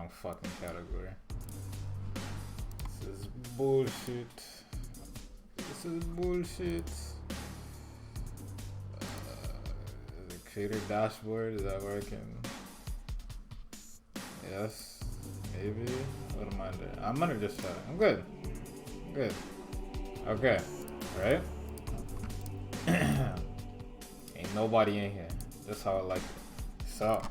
wrong fucking category. This is bullshit. This is bullshit. The creator dashboard, is that working? Yes, maybe. What am I doing? I'm gonna just shut it. I'm good. I'm good. Okay, right? Ain't nobody in here. That's how I like it. So,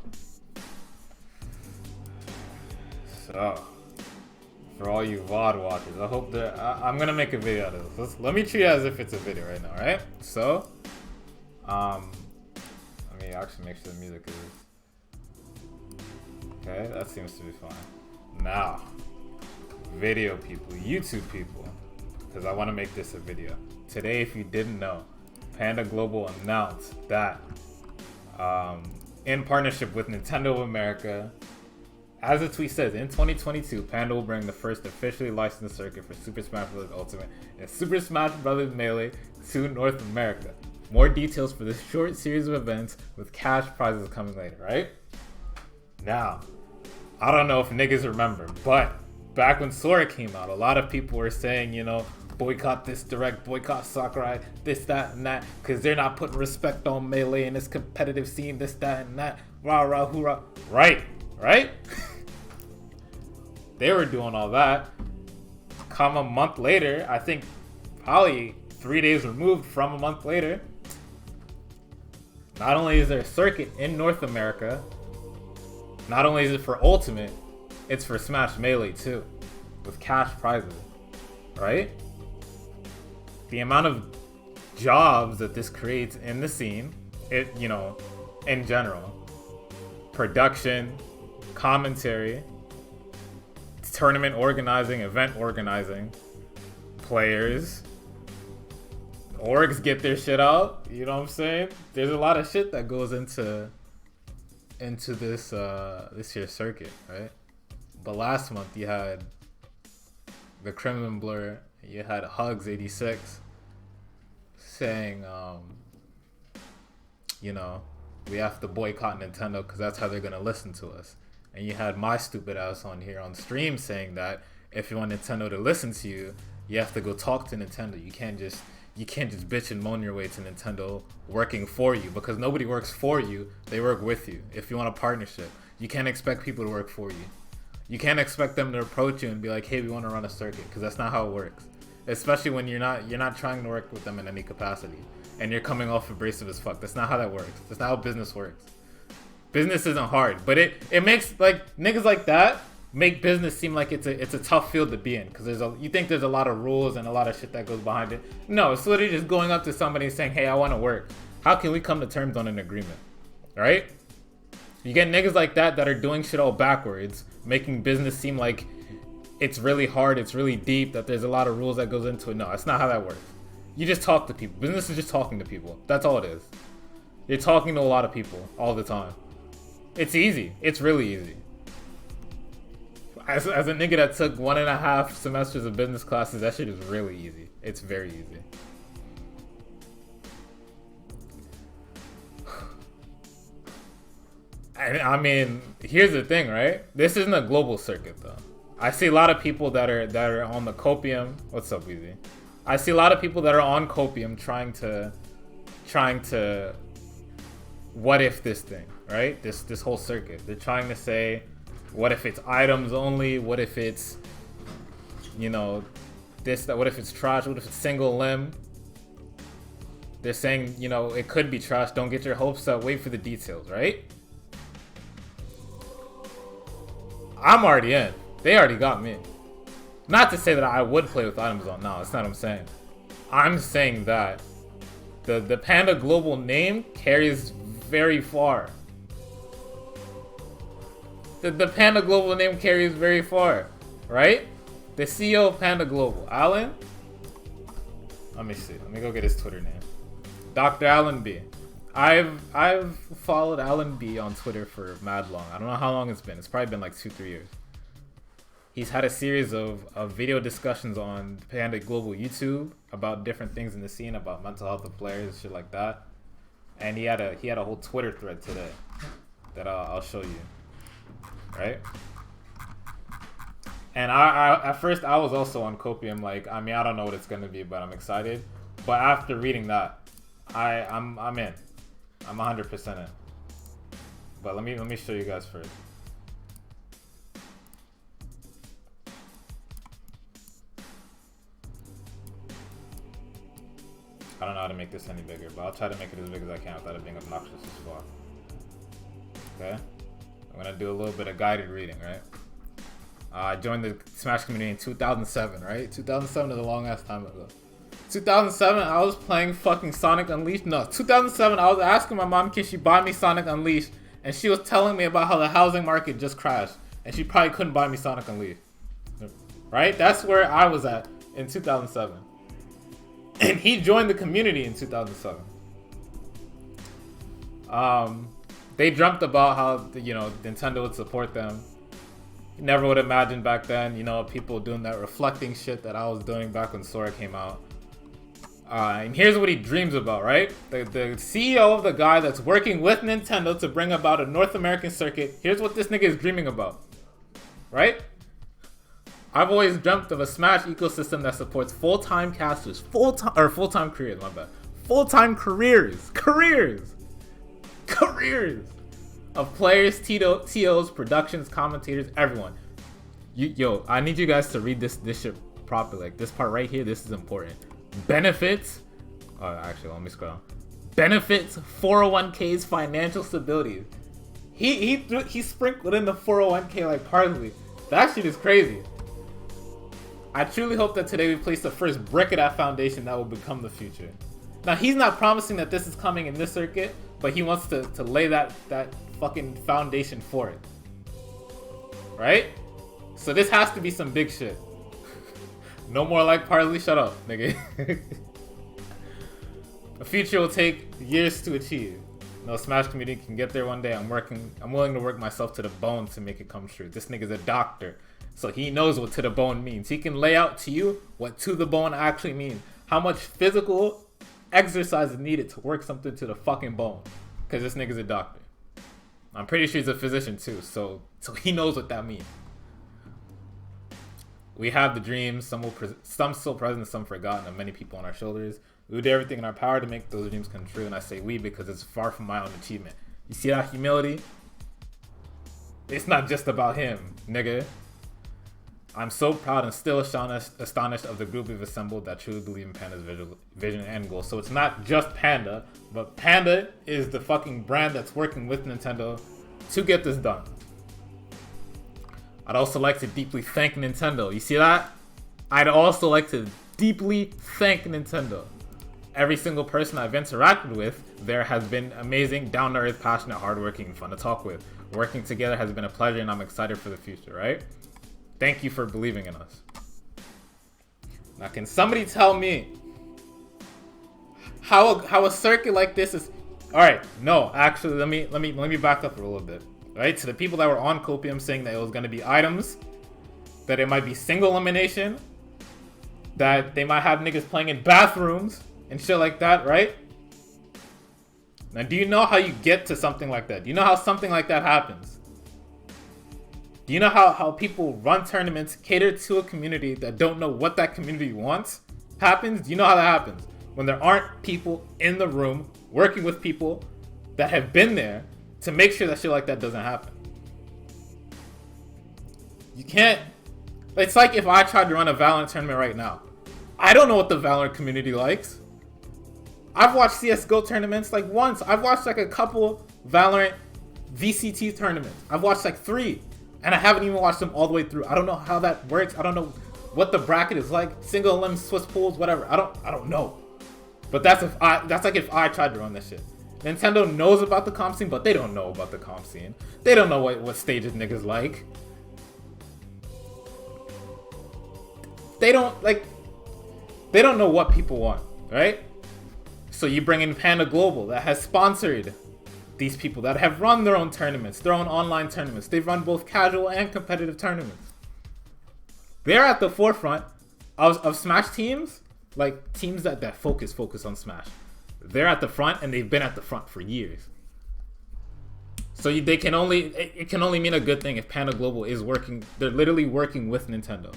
for all you VOD watchers, I hope that I'm gonna make a video out of this. Let me treat it as if it's a video right now, right? So, let me actually make sure the music is okay. That seems to be fine. Now, video people, YouTube people, because I want to make this a video. Today, if you didn't know, Panda Global announced that in partnership with Nintendo of America, as the tweet says, in 2022, Panda will bring the first officially licensed circuit for Super Smash Bros. Ultimate and Super Smash Bros. Melee to North America. More details for this short series of events with cash prizes coming later, right? Now, I don't know if niggas remember, but back when Sora came out, a lot of people were saying, you know, boycott this direct, boycott Sakurai, this, that, and that, because they're not putting respect on Melee in this competitive scene, this, that, and that, rah, rah, hoorah. Right? They were doing all that. Come a month later, I think probably 3 days removed from a month later, not only is there a circuit in North America, not only is it for Ultimate, it's for Smash Melee too, with cash prizes, right? The amount of jobs that this creates in the scene, you know, in general, production, commentary, tournament organizing, event organizing, players, orgs get their shit out, you know what I'm saying? There's a lot of shit that goes into this this year's circuit, right? But last month you had the Crimson Blur, you had Hugs 86 saying, you know, we have to boycott Nintendo because that's how they're gonna listen to us. And you had my stupid ass on here on stream saying that if you want Nintendo to listen to you, you have to go talk to Nintendo. You can't just bitch and moan your way to Nintendo working for you, because nobody works for you, they work with you. If you want a partnership, you can't expect people to work for you. You can't expect them to approach you and be like, hey, we want to run a circuit, because that's not how it works. Especially when you're not trying to work with them in any capacity and you're coming off abrasive as fuck. That's not how that works. That's not how business works. Business isn't hard, but it makes, like, niggas like that make business seem like it's a tough field to be in, because you think there's a lot of rules and a lot of shit that goes behind it. No, it's literally just going up to somebody and saying, hey, I want to work. How can we come to terms on an agreement? Right? You get niggas like that are doing shit all backwards, making business seem like it's really hard, it's really deep, that there's a lot of rules that goes into it. No, that's not how that works. You just talk to people. Business is just talking to people. That's all it is. You're talking to a lot of people all the time. It's easy. It's really easy. As a nigga that took 1.5 semesters of business classes, that shit is really easy. It's very easy. I mean, here's the thing, right? This isn't a global circuit, though. I see a lot of people that are on the Copium. What's up, Weezy? I see a lot of people that are on Copium trying to what if this thing, right? This whole circuit. They're trying to say, what if it's items only? What if it's, you know, this, that? What if it's trash? What if it's single limb? They're saying, you know, it could be trash. Don't get your hopes up. Wait for the details, right? I'm already in. They already got me. Not to say that I would play with items on. No, that's not what I'm saying. I'm saying that the Panda Global name carries very far. The Panda Global name carries very far, right? The CEO of Panda Global, Alan. Let me see. Let me go get his Twitter name. Dr. Alan B. I've followed Alan B on Twitter for mad long. I don't know how long it's been. It's probably been like 2-3 years. He's had a series of video discussions on Panda Global YouTube about different things in the scene, about mental health of players, shit like that. And he had a whole Twitter thread today that I'll show you. Right? And I at first I was also on copium. Like, I mean, I don't know what it's gonna be, but I'm excited. But after reading that, I'm in. I'm 100% in. But let me show you guys first. I don't know how to make this any bigger, but I'll try to make it as big as I can without it being obnoxious as fuck. Okay? I'm gonna do a little bit of guided reading, right? I joined the Smash community in 2007, right? 2007 is a long ass time ago. 2007, I was playing fucking Sonic Unleashed. No, 2007, I was asking my mom, can she buy me Sonic Unleashed? And she was telling me about how the housing market just crashed. And she probably couldn't buy me Sonic Unleashed. Right? That's where I was at in 2007. And he joined the community in 2007. They dreamt about how, you know, Nintendo would support them. Never would have imagined back then, you know, people doing that reflecting shit that I was doing back when Sora came out. And here's what he dreams about, right? The CEO of the guy that's working with Nintendo to bring about a North American circuit. Here's what this nigga is dreaming about, right? I've always dreamt of a Smash ecosystem that supports full-time casters, full-time careers, my bad. Full-time careers of players, TOs, productions, commentators, everyone. Yo, I need you guys to read this shit properly. Like, this part right here, this is important. Benefits. Oh, actually, let me scroll. Benefits, 401ks, financial stability. He sprinkled in the 401k like parsley. That shit is crazy. I truly hope that today we place the first brick of that foundation that will become the future. Now, he's not promising that this is coming in this circuit, but he wants to lay that fucking foundation for it. Right? So this has to be some big shit. No more like parsley, shut up, nigga. A future will take years to achieve. No Smash community can get there one day. I'm willing to work myself to the bone to make it come true. This nigga's a doctor, so he knows what to the bone means. He can lay out to you what to the bone actually means. How much physical exercise is needed to work something to the fucking bone. Because this nigga's a doctor. I'm pretty sure he's a physician too, so he knows what that means. We have the dreams, some still present, some forgotten, of many people on our shoulders. We will do everything in our power to make those dreams come true, and I say we because it's far from my own achievement. You see that humility? It's not just about him, nigga. I'm so proud and still astonished of the group we've assembled that truly believe in Panda's vision and goal. So it's not just Panda, but Panda is the fucking brand that's working with Nintendo to get this done. I'd also like to deeply thank Nintendo. You see that? I'd also like to deeply thank Nintendo. Every single person I've interacted with there has been amazing, down-to-earth, passionate, hardworking, and fun to talk with. Working together has been a pleasure, and I'm excited for the future, right? Thank you for believing in us. Now, can somebody tell me how a circuit like this is? All right, no, actually, let me back up a little bit. Right, to the people that were on Copium saying that it was going to be items, that it might be single elimination, that they might have niggas playing in bathrooms and shit like that, right? Now, do you know how you get to something like that? Do you know how something like that happens? Do you know how people run tournaments, cater to a community that don't know what that community wants? Happens? Do you know how that happens? When there aren't people in the room working with people that have been there to make sure that shit like that doesn't happen. You can't. It's like if I tried to run a Valorant tournament right now. I don't know what the Valorant community likes. I've watched CSGO tournaments like once. I've watched like a couple Valorant VCT tournaments. I've watched like 3. And I haven't even watched them all the way through. I don't know how that works. I don't know what the bracket is like. Single elim, Swiss pools, whatever. I don't know. But that's like if I tried to run this shit. Nintendo knows about the comp scene, but they don't know about the comp scene. They don't know what stages niggas like. They don't know what people want, right? So you bring in Panda Global that has sponsored these people that have run their own tournaments, their own online tournaments. They've run both casual and competitive tournaments. They're at the forefront of Smash teams, like teams that focus on Smash. They're at the front, and they've been at the front for years. So they can only it can only mean a good thing if Panda Global is working. They're literally working with Nintendo.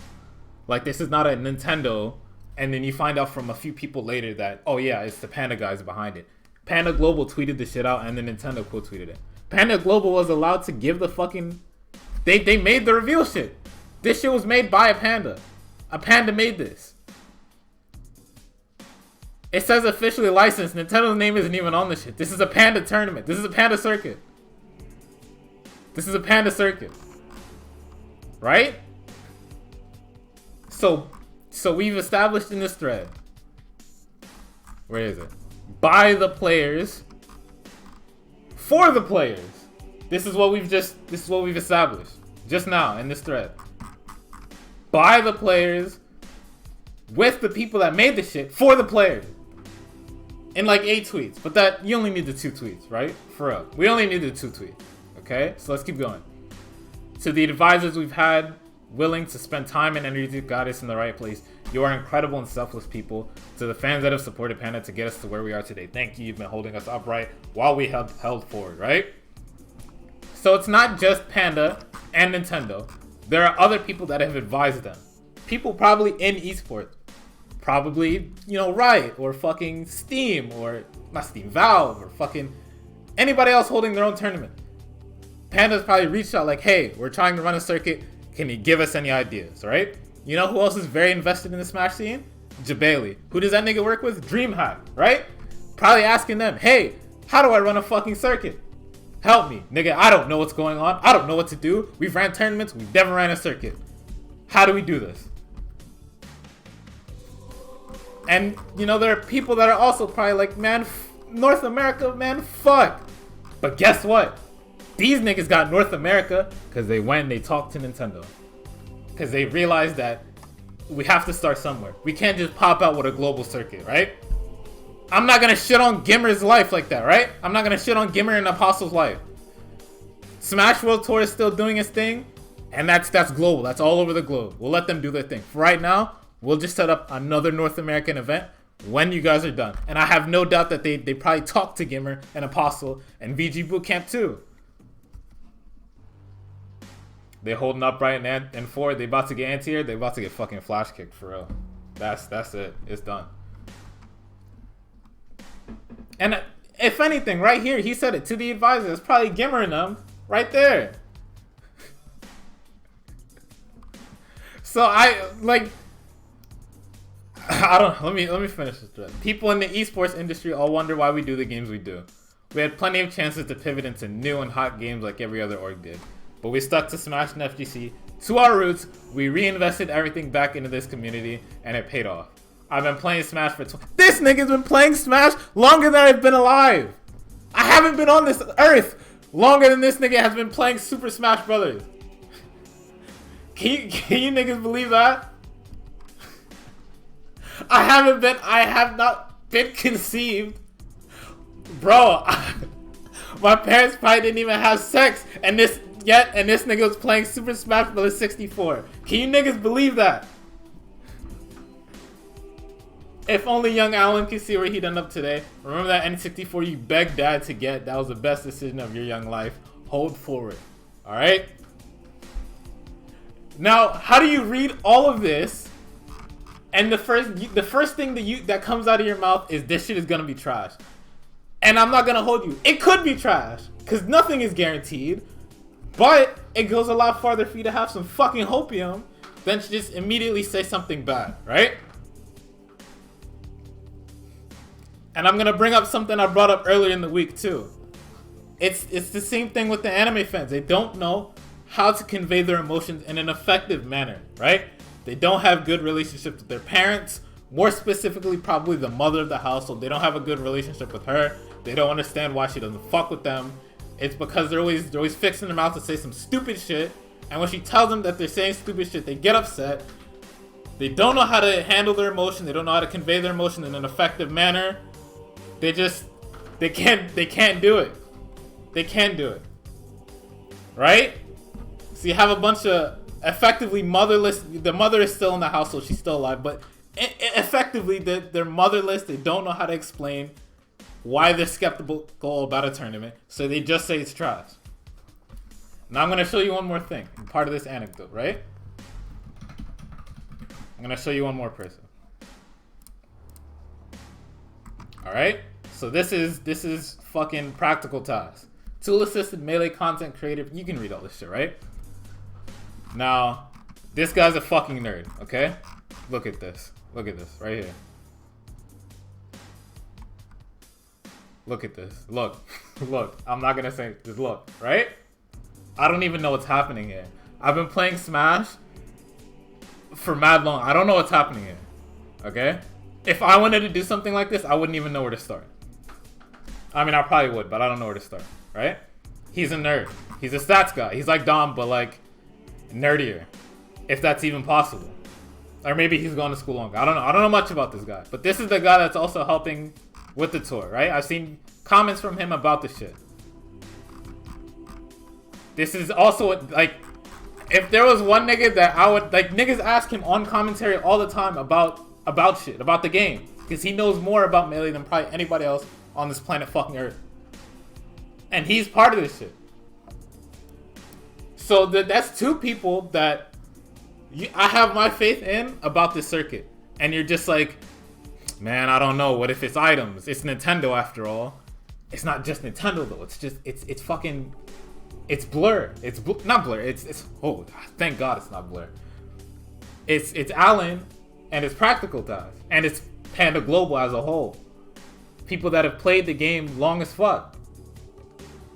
Like, this is not a Nintendo, and then you find out from a few people later that, oh yeah, it's the Panda guys behind it. Panda Global tweeted the shit out, and then Nintendo quote tweeted it. Panda Global was allowed to give the fucking. They made the reveal shit. This shit was made by a panda. A panda made this. It says officially licensed. Nintendo's name isn't even on the shit. This is a panda tournament. This is a panda circuit. This is a panda circuit. Right? So we've established in this thread. Where is it? By the players. For the players. This is what we've established. Just now in this thread. By the players. With the people that made the shit. For the players. In like 8 tweets. But that, you only need the 2 tweets, right? For real. We only need the 2 tweets. Okay? So let's keep going. To the advisors we've had willing to spend time and energy to guide us in the right place. You are incredible and selfless people. To the fans that have supported Panda to get us to where we are today. Thank you. You've been holding us upright while we held forward, right? So it's not just Panda and Nintendo. There are other people that have advised them. People probably in esports. Probably, Riot or fucking Steam or not Steam, Valve or fucking anybody else holding their own tournament. Panda's probably reached out like, hey, we're trying to run a circuit. Can you give us any ideas, right? You know who else is very invested in the Smash scene? Jabali. Who does that nigga work with? DreamHack, right? Probably asking them, hey, how do I run a fucking circuit? Help me. Nigga, I don't know what's going on. I don't know what to do. We've ran tournaments. We've never ran a circuit. How do we do this? And, there are people that are also probably like, man, North America, man, fuck. But guess what? These niggas got North America because they went and they talked to Nintendo. Because they realized that we have to start somewhere. We can't just pop out with a global circuit, right? I'm not going to shit on Gimmer's life like that, right? I'm not going to shit on Gimmer and Apostle's life. Smash World Tour is still doing its thing. And that's global. That's all over the globe. We'll let them do their thing. For right now, we'll just set up another North American event when you guys are done. And I have no doubt that they probably talked to Gimmer and Apostle and VG Bootcamp too. They holding up right and forward. They about to get anti-air. They about to get fucking flash kicked for real. That's it. It's done. And if anything, right here, he said it to the advisor. It's probably Gimmer and them right there. So I don't know. Let me finish this thread. People in the esports industry all wonder why we do the games we do. We had plenty of chances to pivot into new and hot games like every other org did. But we stuck to Smash and FGC. To our roots, we reinvested everything back into this community, and it paid off. I've been playing Smash for... This nigga's been playing Smash longer than I've been alive. I haven't been on this earth longer than this nigga has been playing Super Smash Brothers. Can you niggas believe that? I have not been conceived. Bro, my parents probably didn't even have sex, and this nigga was playing Super Smash Bros. 64. Can you niggas believe that? If only young Alan can see where he done up today. Remember that N64 you begged dad to get? That was the best decision of your young life. Hold forward. Alright? Now, how do you read all of this? And the first thing that comes out of your mouth is this shit is gonna be trash. And I'm not gonna hold you. It could be trash. Because nothing is guaranteed. But it goes a lot farther for you to have some fucking hopium than to just immediately say something bad, right? And I'm gonna bring up something I brought up earlier in the week too. It's the same thing with the anime fans. They don't know how to convey their emotions in an effective manner, right? They don't have good relationships with their parents. More specifically, probably the mother of the household. They don't have a good relationship with her. They don't understand why she doesn't fuck with them. It's because they're always fixing their mouth to say some stupid shit. And when she tells them that they're saying stupid shit, they get upset. They don't know how to handle their emotion. They don't know how to convey their emotion in an effective manner. They can't do it. They can't do it. Right? So you have a bunch of effectively motherless. The mother is still in the household. She's still alive. But effectively, they're motherless. They don't know how to explain why they're skeptical about a tournament. So they just say it's trash. Now I'm gonna show you one more thing. Part of this anecdote, right? I'm gonna show you one more person. All right. So this is fucking practical tasks. Tool assisted melee content creator. You can read all this shit, right? Now, this guy's a fucking nerd. Okay. Look at this. Look at this right here. Look at this. Look. Look. I'm not gonna say just look, right? I don't even know what's happening here. I've been playing Smash for mad long. I don't know what's happening here. Okay? If I wanted to do something like this, I wouldn't even know where to start. I mean, I probably would, but I don't know where to start, right? He's a nerd. He's a stats guy. He's like Dom, but like nerdier, if that's even possible. Or maybe he's going to school longer. I don't know. I don't know much about this guy. But this is the guy that's also helping with the tour, right? I've seen comments from him about the shit. This is also, like, if there was one nigga that I would, like, niggas ask him on commentary all the time about shit, about the game. Because he knows more about Melee than probably anybody else on this planet fucking Earth. And he's part of this shit. So that's two people that I have my faith in about this circuit. And you're just like, man, I don't know. What if it's items? It's Nintendo after all. It's not just Nintendo though. It's just, it's fucking, it's Blur. It's not Blur. It's oh, thank God it's not Blur. It's Alan and it's Practical Ties. And it's Panda Global as a whole. People that have played the game long as fuck.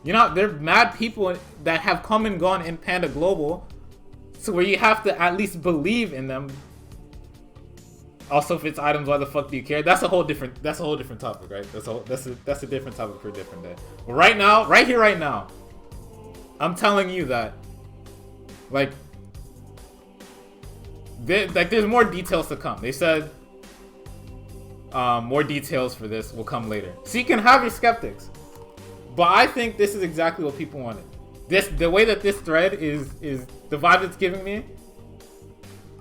You know, they're mad people that have come and gone in Panda Global. So where you have to at least believe in them. Also, if it's items, why the fuck do you care? That's a whole different topic, right? That's a different topic for a different day. But right now, right here, right now, I'm telling you that, like there's more details to come. They said more details for this will come later. So you can have your skeptics. But I think this is exactly what people wanted. The way that this thread is the vibe it's giving me,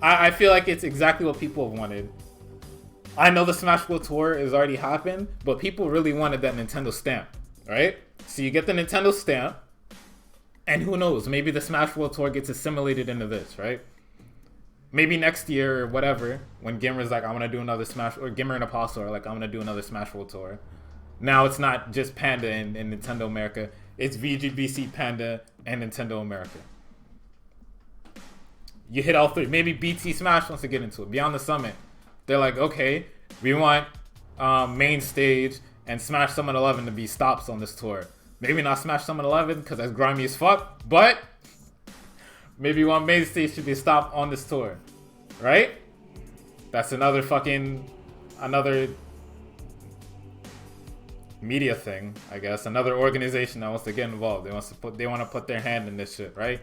I feel like it's exactly what people have wanted. I know the Smash Bros. Tour has already happened, but people really wanted that Nintendo stamp, right? So you get the Nintendo stamp, and who knows, maybe the Smash Bros. Tour gets assimilated into this, right? Maybe next year or whatever, when Gimmer's like, I want to do another Smash, or Gimmer and Apostle are like, I want to do another Smash Bros. Tour. Now it's not just Panda and Nintendo America. It's VGBC, Panda, and Nintendo America. You hit all three. Maybe BT Smash wants to get into it. Beyond the Summit, they're like, okay, we want main stage and Smash Summit 11 to be stops on this tour. Maybe not Smash Summit 11 because that's grimy as fuck, but maybe one main stage should be a stop on this tour, right? That's another media thing, I guess. Another organization that wants to get involved. They want to put their hand in this shit, right?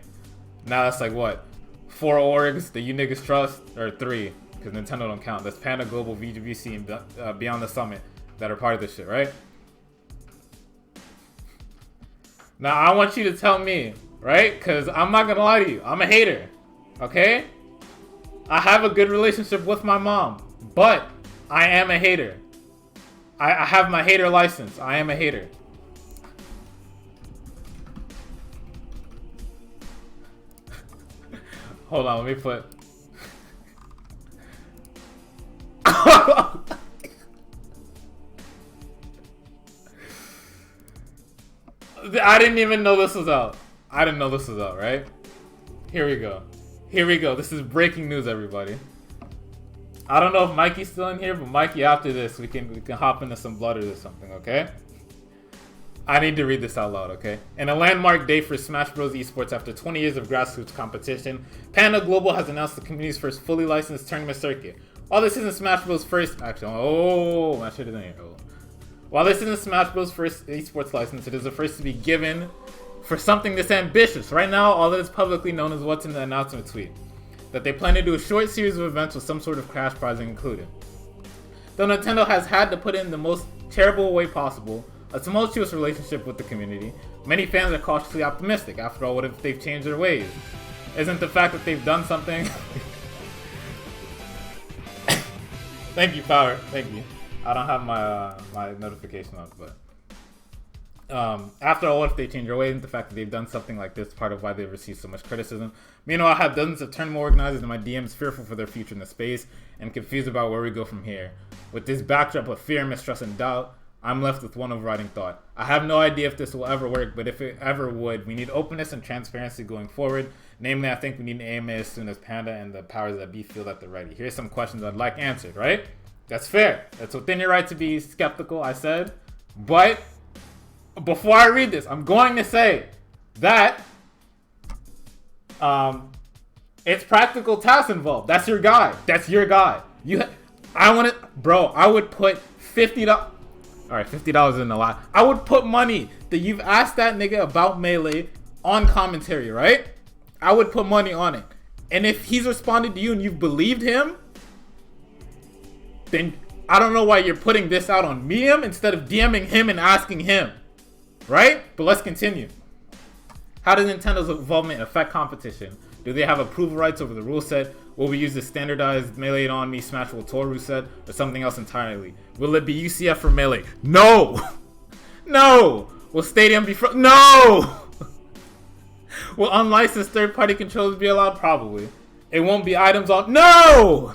Now that's like what? 4 orgs that you niggas trust, or 3, because Nintendo don't count. That's Panda Global, VGBC, and Beyond the Summit that are part of this shit, right? Now I want you to tell me, right? Because I'm not gonna lie to you, I'm a hater, okay? I have a good relationship with my mom, but I am a hater. I have my hater license. I am a hater. Hold on, let me put... I didn't even know this was out. I didn't know this was out, right? Here we go. Here we go. This is breaking news, everybody. I don't know if Mykey's still in here, but Mykey, after this, we can hop into some blood or something, okay? I need to read this out loud, okay? In a landmark day for Smash Bros. Esports after 20 years of grassroots competition, Panda Global has announced the community's first fully licensed tournament circuit. While this isn't Smash Bros. First... Actually, I should have done it. While this isn't Smash Bros. First esports license, it is the first to be given for something this ambitious. Right now, all that is publicly known is what's in the announcement tweet. That they plan to do a short series of events with some sort of cash prizing included. Though Nintendo has had to put in the most terrible way possible a tumultuous relationship with the community, many fans are cautiously optimistic. After all, what if they've changed their ways? Isn't the fact that they've done something... Thank you, Power. Thank you. I don't have my my notification on, but... After all, what if they change their ways? The fact that they've done something like this is part of why they've received so much criticism. Meanwhile, I have dozens of tournament organizers in my DMs fearful for their future in the space and confused about where we go from here. With this backdrop of fear, mistrust, and doubt, I'm left with one overriding thought. I have no idea if this will ever work, but if it ever would, we need openness and transparency going forward. Namely, I think we need an AMA as soon as Panda and the powers that be feel that they're ready. Here's some questions I'd like answered, right? That's fair. That's within your right to be skeptical, I said. But before I read this, I'm going to say that it's practical tasks involved. That's your guy. That's your guy. I would put $50. All right, $50 isn't a lot. I would put money that you've asked that nigga about Melee on commentary, right? I would put money on it. And if he's responded to you and you've believed him, then I don't know why you're putting this out on Medium instead of DMing him and asking him. Right? But let's continue. How does Nintendo's involvement affect competition? Do they have approval rights over the rule set? Will we use the standardized Melee on Me Smashable Toru set or something else entirely? Will it be UCF for Melee? No! No! Will Stadium be No! Will unlicensed third-party controllers be allowed? Probably. It won't be items on... No!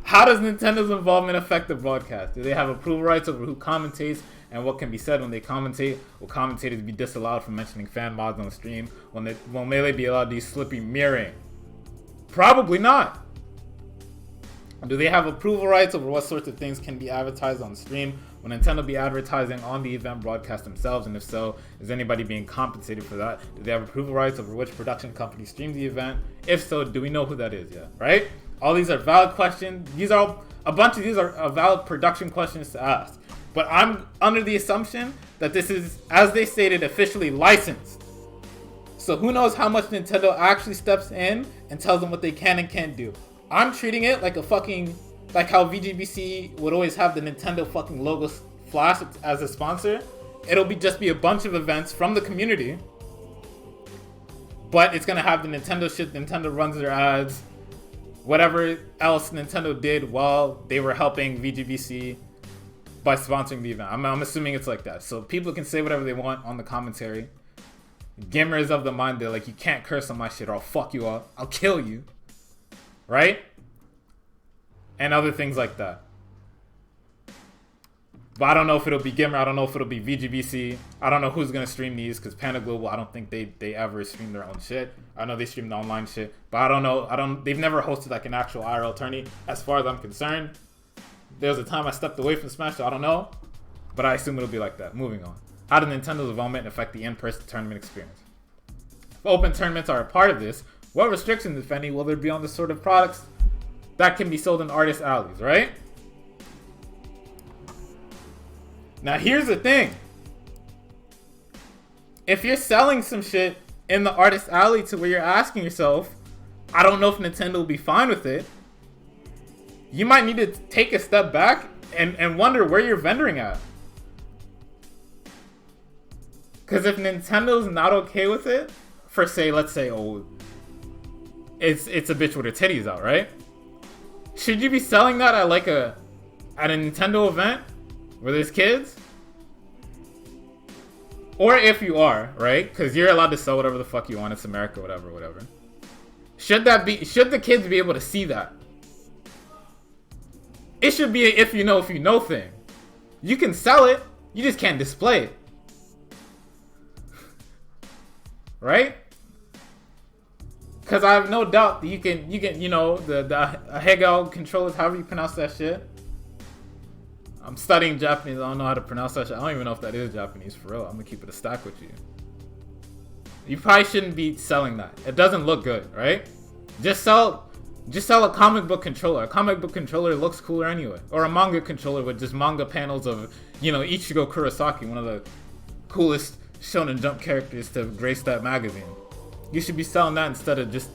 How does Nintendo's involvement affect the broadcast? Do they have approval rights over who commentates and what can be said when they commentate? Will commentators be disallowed from mentioning fan mods on the stream? Will Melee be allowed to use slippy mirroring? Probably not. Do they have approval rights over what sorts of things can be advertised on the stream? Will Nintendo be advertising on the event broadcast themselves? And if so, is anybody being compensated for that? Do they have approval rights over which production company streams the event? If so, do we know who that is yet? Right? All these are valid questions. A bunch of these are valid production questions to ask. But I'm under the assumption that this is, as they stated, officially licensed. So who knows how much Nintendo actually steps in and tells them what they can and can't do. I'm treating it like like how VGBC would always have the Nintendo fucking logo flash as a sponsor. It'll just be a bunch of events from the community. But it's gonna have the Nintendo shit. Nintendo runs their ads. Whatever else Nintendo did while they were helping VGBC by sponsoring the event. I'm assuming it's like that. So people can say whatever they want on the commentary. Gimmer is of the mind they're like, you can't curse on my shit or I'll fuck you up. I'll kill you. Right? And other things like that. But I don't know if it'll be Gimmer. I don't know if it'll be VGBC. I don't know who's going to stream these because Panda Global, I don't think they ever stream their own shit. I know they stream the online shit. But I don't know. They've never hosted like an actual IRL tourney as far as I'm concerned. There was a time I stepped away from Smash, so I don't know. But I assume it'll be like that. Moving on. How does Nintendo's involvement affect the in-person tournament experience? If open tournaments are a part of this, what restrictions, if any, will there be on the sort of products that can be sold in artist alleys, right? Now here's the thing. If you're selling some shit in the artist alley to where you're asking yourself, I don't know if Nintendo will be fine with it. You might need to take a step back and wonder where you're vendoring at. Because if Nintendo's not okay with it, for say, let's say, it's a bitch with her titties out, right? Should you be selling that at at a Nintendo event where there's kids? Or if you are, right? Because you're allowed to sell whatever the fuck you want. It's America, whatever. Should the kids be able to see that? It should be a if you know thing. You can sell it, you just can't display it. Right? Because I have no doubt that you can, the Hegel controllers, however you pronounce that shit. I'm studying Japanese, I don't know how to pronounce that shit. I don't even know if that is Japanese, for real. I'm gonna keep it a stack with you. You probably shouldn't be selling that. It doesn't look good, right? Just sell a comic book controller. A comic book controller looks cooler anyway. Or a manga controller with just manga panels of, Ichigo Kurosaki, one of the coolest Shonen Jump characters to grace that magazine. You should be selling that instead of just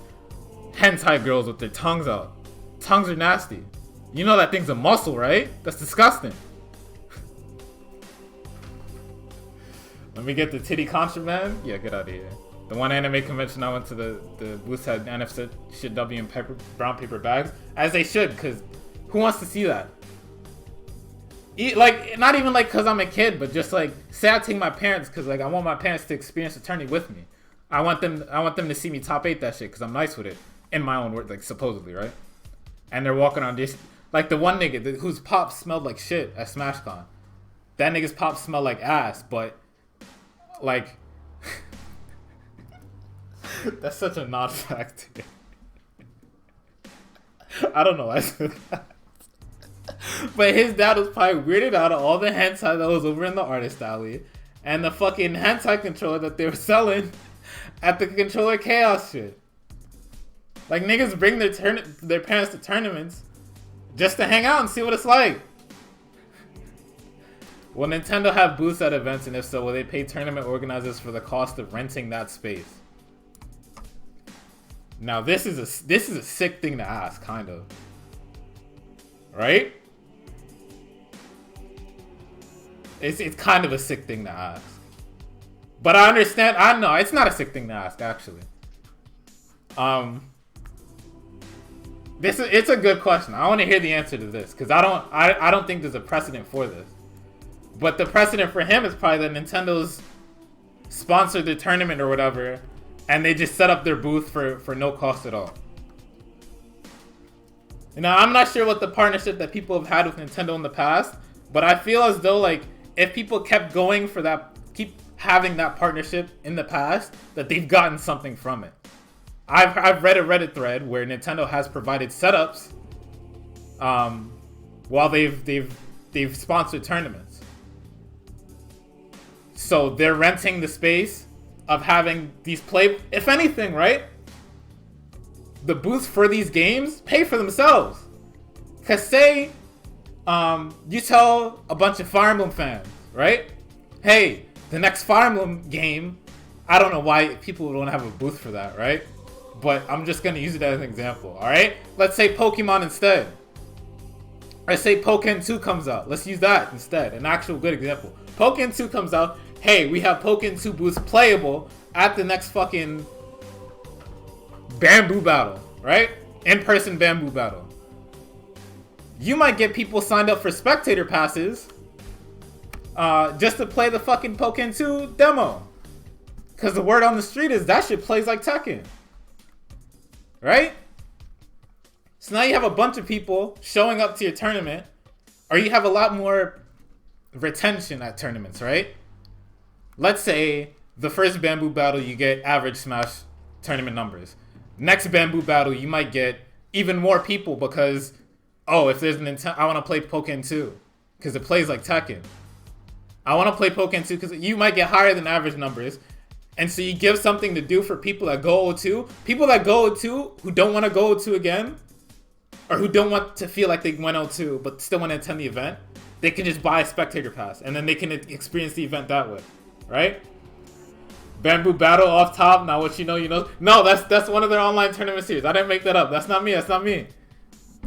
hentai girls with their tongues out. Tongues are nasty. You know that thing's a muscle, right? That's disgusting. Let me get the titty contraband. Yeah, get out of here. The one anime convention I went to, the booths had NFCW and brown paper bags. As they should, because who wants to see that? Like, not even like because I'm a kid, but just like, say I take my parents because like I want my parents to experience the tourney with me. I want them to see me top 8 that shit because I'm nice with it in my own words, like supposedly, right? And they're walking on this, like the one nigga whose pop smelled like shit at SmashCon. That nigga's pop smelled like ass, but like that's such a non-fact. I don't know why I said that. But his dad was probably weirded out of all the hentai that was over in the artist alley and the fucking hentai controller that they were selling at the Controller Chaos shit. Like, niggas bring their parents to tournaments just to hang out and see what it's like. Will Nintendo have booths at events, and if so, will they pay tournament organizers for the cost of renting that space? Now, this is a sick thing to ask, kind of. Right? It's kind of a sick thing to ask. But I understand. I know it's not a sick thing to ask, actually. It's a good question. I want to hear the answer to this because I don't think there's a precedent for this. But the precedent for him is probably that Nintendo's sponsored the tournament or whatever, and they just set up their booth for no cost at all. Now, I'm not sure what the partnership that people have had with Nintendo in the past, but I feel as though like if people kept going for that, keep having that partnership in the past, that they've gotten something from it. I've read a Reddit thread where Nintendo has provided setups while they've sponsored tournaments. So they're renting the space of having these if anything, right? The booths for these games pay for themselves. Cause say you tell a bunch of Fire Emblem fans, right? Hey, the next Fire Emblem game, I don't know why people don't have a booth for that, right? But I'm just gonna use it as an example, alright? Let's say Pokemon instead. Let's say Pokken 2 comes out. Let's use that instead. An actual good example. Pokken 2 comes out. Hey, we have Pokken 2 booths playable at the next fucking Bamboo Battle, right? In-person Bamboo Battle. You might get people signed up for spectator passes just to play the fucking Pokken 2 demo. Because the word on the street is that shit plays like Tekken. Right? So now you have a bunch of people showing up to your tournament, or you have a lot more retention at tournaments, right? Let's say the first Bamboo Battle, you get average Smash tournament numbers. Next Bamboo Battle, you might get even more people because, oh, if there's I want to play Pokken 2 because it plays like Tekken. I want to play Pokken 2 because you might get higher than average numbers. And so you give something to do for people that go 0-2. People that go 0-2 who don't want to go 0-2 again, or who don't want to feel like they went 0-2 but still want to attend the event, they can just buy a spectator pass and then they can experience the event that way, right? Bamboo Battle off top. Now what you know. No, that's one of their online tournament series. I didn't make that up. That's not me.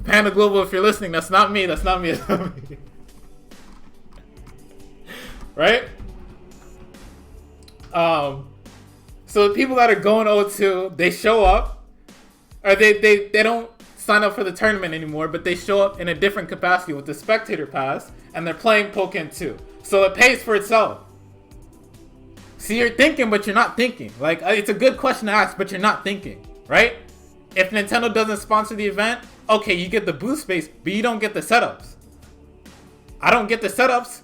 Panda Global, if you're listening, that's not me. That's not me. Right? So the people that are going 0-2, they show up, or they don't sign up for the tournament anymore, but they show up in a different capacity with the spectator pass, and they're playing Pokken 2. So it pays for itself. See, you're thinking, but you're not thinking. Like, it's a good question to ask, but you're not thinking, right? If Nintendo doesn't sponsor the event, okay, you get the booth space, but you don't get the setups. I don't get the setups.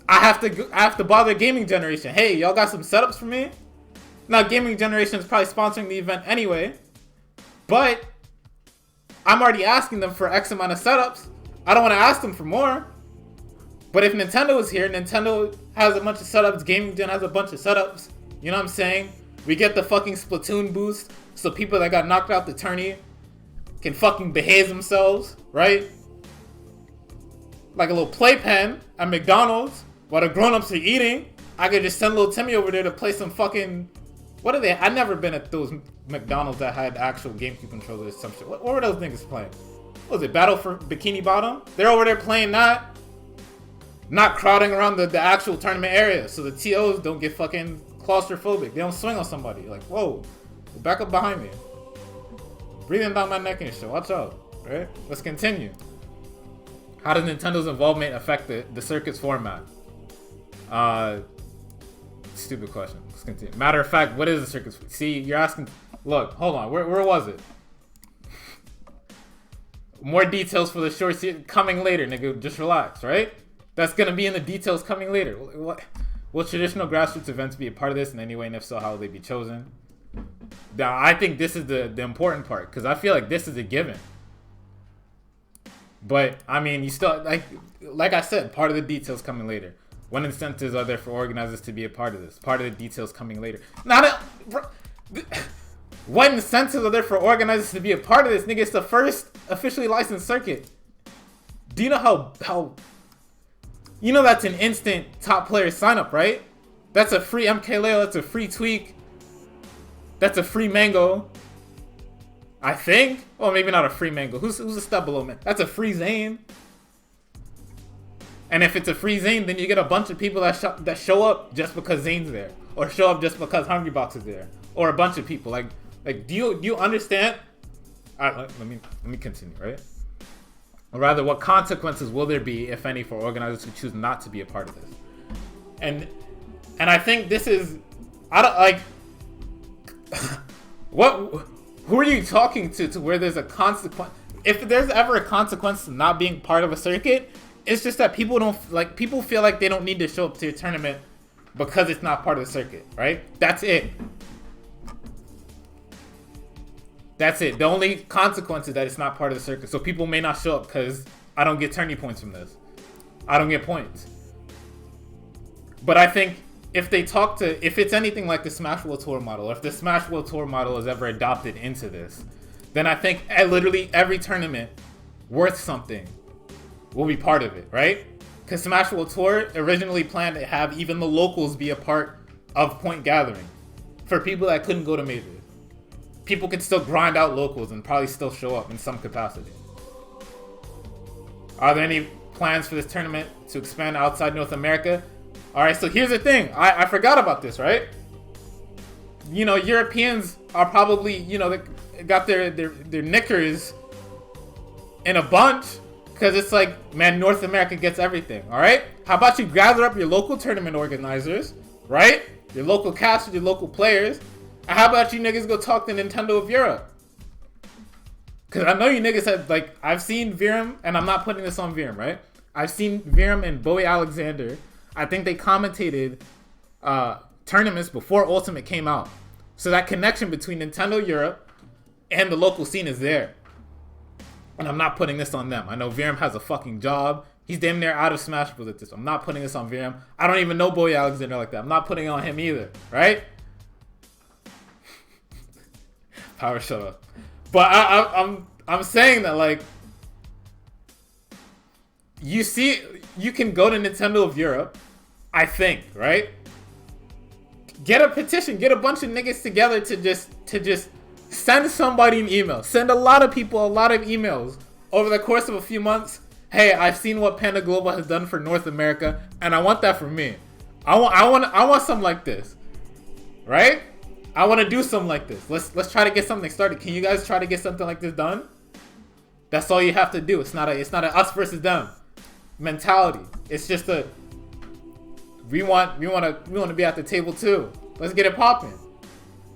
I have to bother Gaming Generation. Hey, y'all got some setups for me? Now, Gaming Generation is probably sponsoring the event anyway, but I'm already asking them for X amount of setups. I don't want to ask them for more. But if Nintendo is here, Nintendo has a bunch of setups, Gaming Gen has a bunch of setups. You know what I'm saying? We get the fucking Splatoon boost, so people that got knocked out the tourney can fucking behave themselves, right? Like a little playpen at McDonald's while the grown-ups are eating. I could just send little Timmy over there to play some fucking... What are they? I've never been at those McDonald's that had actual GameCube controllers or some shit. What were those niggas playing? What was it? Battle for Bikini Bottom? They're over there playing that. Not crowding around the actual tournament area so the TOs don't get fucking claustrophobic. They don't swing on somebody. Like, whoa, back up behind me. Breathing down my neck and shit. Watch out. Right? Let's continue. How does Nintendo's involvement affect the circuit's format? Stupid question. Let's continue. Matter of fact, what is the circuit's? See, you're asking. Look, hold on. Where was it? More details for the short series coming later, nigga. Just relax, right? That's gonna be in the details coming later. What? Will traditional grassroots events be a part of this in any way, and if so, how will they be chosen? Now, I think this is the important part, because I feel like this is a given. But I mean, you still like I said, part of the details coming later. What incentives are there for organizers to be a part of this? Part of the details coming later. What incentives are there for organizers to be a part of this? Nigga, it's the first officially licensed circuit. Do you know how you know that's an instant top player sign up, right? That's a free MKLeo, that's a free Tweak. That's a free Mango. I think. Oh, maybe not a free Mango. Who's a step below man? That's a free Zane. And if it's a free Zane, then you get a bunch of people that show up just because Zane's there, or show up just because Hungrybox is there, or a bunch of people. Like, do you understand? All right, let me continue, right? Or rather, what consequences will there be, if any, for organizers who choose not to be a part of this? And I think this is, I don't like. Who are you talking to where there's a consequence? If there's ever a consequence to not being part of a circuit, it's just that people feel like they don't need to show up to your tournament because it's not part of the circuit, right? That's it. That's it. The only consequence is that it's not part of the circuit. So people may not show up because I don't get tourney points from this. I don't get points. But I think if it's anything like the Smash World Tour model, or if the Smash World Tour model is ever adopted into this, then I think literally every tournament worth something will be part of it, right? Because Smash World Tour originally planned to have even the locals be a part of point gathering for people that couldn't go to majors. People could still grind out locals and probably still show up in some capacity. Are there any plans for this tournament to expand outside North America? All right, so here's the thing. I forgot about this, right? You know, Europeans are probably, you know, they got their knickers in a bunch because it's like, man, North America gets everything, all right? How about you gather up your local tournament organizers, right? Your local casters, your local players. And how about you niggas go talk to Nintendo of Europe? Because I know you niggas have, like, I've seen Virum, and I'm not putting this on Virum, right? I've seen Virum and Bowie Alexander. I think they commentated tournaments before Ultimate came out. So that connection between Nintendo Europe and the local scene is there. And I'm not putting this on them. I know Virum has a fucking job. He's damn near out of Smash Bros. At this. I'm not putting this on Virum. I don't even know Bowie Alexander like that. I'm not putting it on him either, right? Power, shut up. But I'm saying that, like, you see, you can go to Nintendo of Europe, I think, right? Get a petition, get a bunch of niggas together to just send somebody an email. Send a lot of people a lot of emails over the course of a few months. Hey, I've seen what Panda Global has done for North America, and I want that for me. I want something like this, right? I want to do something like this. Let's try to get something started. Can you guys try to get something like this done? That's all you have to do. It's not a us versus them mentality. It's just we want to be at the table too. Let's get it popping.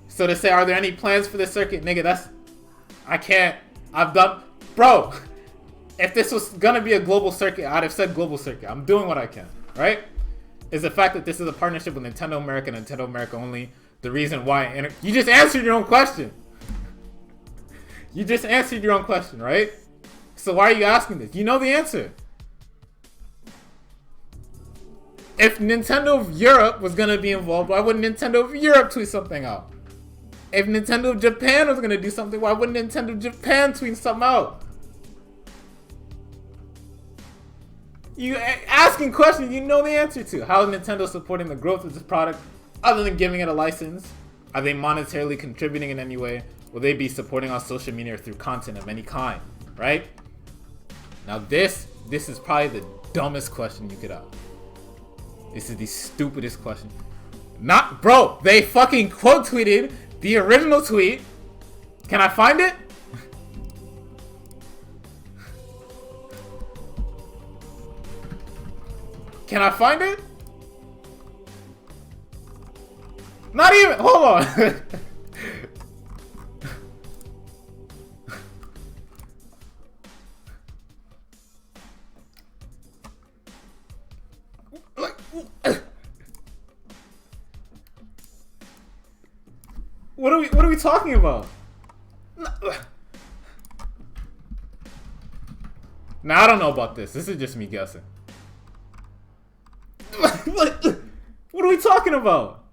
So to say, are there any plans for this circuit, nigga? I've done, bro. If this was gonna be a global circuit, I'd have said global circuit. I'm doing what I can, right? Is the fact that this is a partnership with Nintendo America, Nintendo America only. The reason why, you just answered your own question. You just answered your own question, right? So why are you asking this? You know the answer. If Nintendo of Europe was gonna be involved, why wouldn't Nintendo of Europe tweet something out? If Nintendo of Japan was gonna do something, why wouldn't Nintendo of Japan tweet something out? You asking questions you know the answer to. How is Nintendo supporting the growth of this product other than giving it a license? Are they monetarily contributing in any way? Will they be supporting on social media or through content of any kind? Right? Now this is probably the dumbest question you could ask. This is the stupidest question. Not, bro, they fucking quote tweeted the original tweet. Can I find it? Can I find it? Not even. Hold on. Like, what are we talking about? Now I don't know about this. This is just me guessing. What are we talking about?